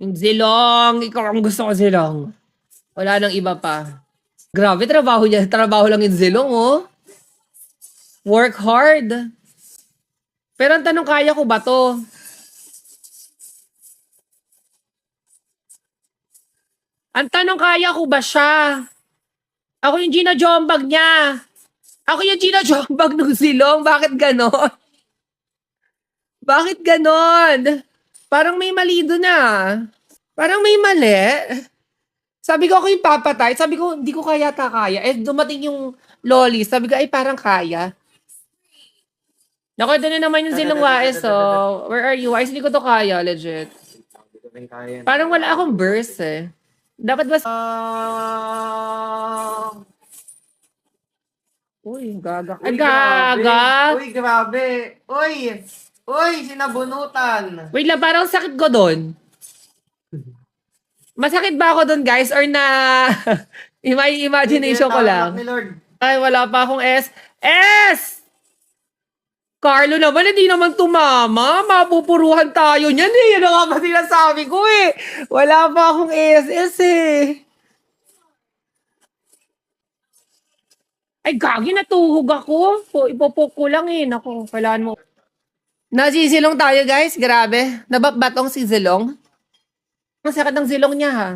Yung Zilong, ikaw ang gusto ko Zilong. Wala nang iba pa. Grabe, trabaho niya. Trabaho lang yung Zilong, oh. Work hard. Pero ang tanong, kaya ko ba to? Ang tanong, kaya ko ba siya? Ako yung Gina Jombag niya. Ako yung Gina Jombag ng Zilong. Bakit ganon? Bakit ganon? Parang may mali doon ah. Parang may mali. Sabi ko ako yung papatay. Sabi ko, hindi ko kaya kaya. Eh, dumating yung loli. Sabi ko, ay parang kaya. Naku, ito na naman yung Zilong Waes, so. Where are you? Waes, hindi ko to kaya, legit. Parang wala akong verse eh. Dapat ba... Uy, gaga. Ay, gaga! Uy, grabe. Uy, sinabunutan. Wait lang, parang sakit ko doon. Masakit ba ako doon, guys? Or na... may imagination ko lang. Ni Lord. Ay, wala pa akong S. S! Carlo naman, hindi naman tumama. Mapupuruhan tayo niyan eh. Yan ang nga ba sinasabi ko eh. Wala pa akong SS eh. Ay, gagi, natuhog ako. Ipopok ko lang eh. Naku, kailangan mo. Nasisilong tayo, guys. Grabe. Nababatong si Zilong. Ang sakit ng zilong niya, ha.